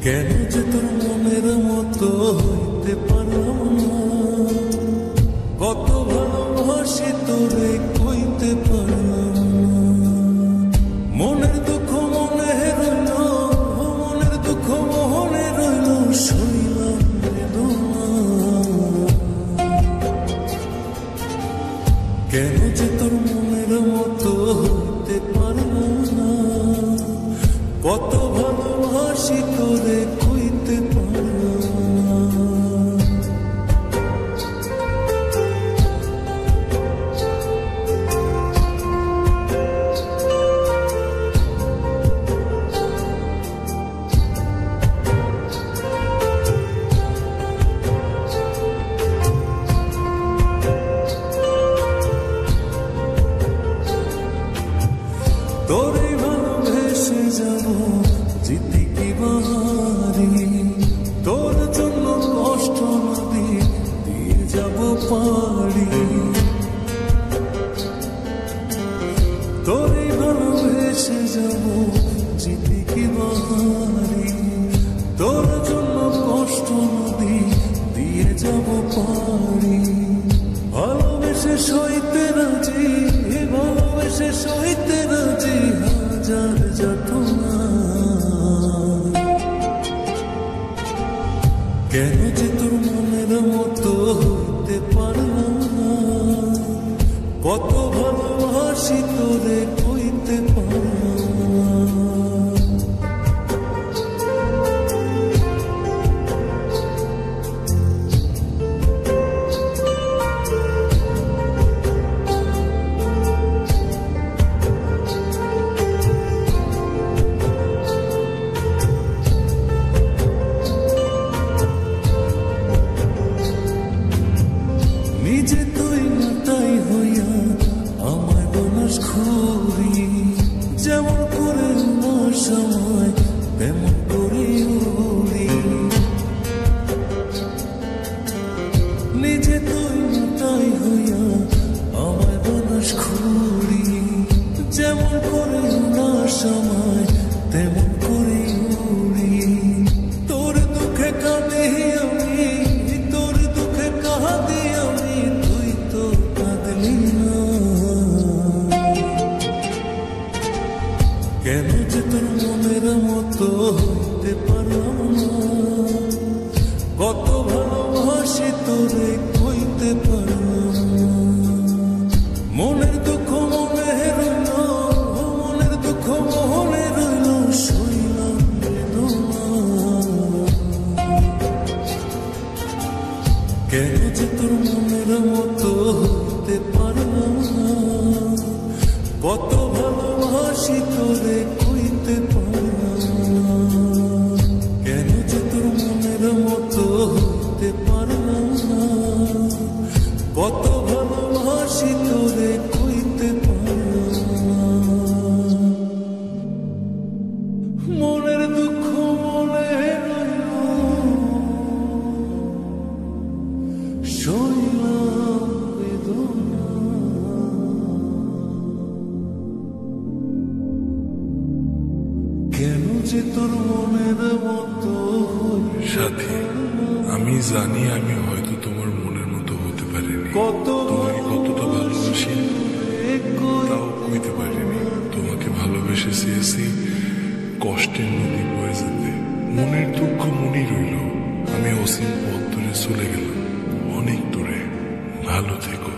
কেন যে তোর মনের মতো হইতে পারলাম না, কত ভালোবাসি তোরে কইতে পারলাম না। মনের দুঃখ মনে রইল, মনের দুঃখ মনে রইল, সইলাম বেদনা। কেন যে তোর মনের মতো হইতে পারলাম না, কত ভালোবাসি তোরে কইতে পারলাম না। তোরে ভালোবেসে যাব জিতে কি বাহারি, তোর জন্য কষ্ট নদী দিয়ে যাব পারি। তোরে ভালোবেসে যাব জিতে কি বাহারি, তোর জন্য কষ্ট নদী দিয়ে যাব পারি। ভালোবেসে সইতে রাজি, ভালোবেসে সইতে রাজি, হাজার যাতনা। কেন যে তোর মনের মতো হইতে পারলাম না, কত ভালোবাসি তোরে কইতে পারলাম না। নিজে তুই না তাই হইয়া আমায় বনস খুরি, যেমন করে না সময় তেমন করে উড়ি। নিজে তুই না তাই হইয়া আমায় বনস খুরি, যেমন করে না সময় তেমন করে উড়ি। তোর দুঃখে কাঁদি আমি, তোর দুঃখে কাঁদি আমি, তুই তো কাঁদলি না। কেন যে তোর মনের মতো হইতে পারলাম না, কত ভালোবাসি তোরে কইতে পারলাম না। মনের দুঃখ মনে রইল, মনের দুঃখ মনে রইল, সইলাম বেদনা। কেন যে তোর মনের মতো হইতে পারলাম না, কত ভালোবাসি তোরে কইতে পারলাম না। কেন যে তোর মনের মতো হইতে পারলাম না, কত ভালোবাসি তোরে কইতে পারলাম না। মনের দুঃখ মনে রইল, সইলাম বেদনা। কেন যে তোর মনের মতো সাথী, আমি জানি আমি হয়তো তোমার মনের মতো হতে পারিনি, তোমাকে কতটা ভালোবাসি তাও কইতে পারিনি। তোমাকে ভালোবেসে চেয়েছি কষ্টের নদী বয়ে যেতে, মনের দুঃখ মনেই রইল। আমি অসীম পথ ধরে চলে গেলাম অনেক দূরে। ভালো থেকো।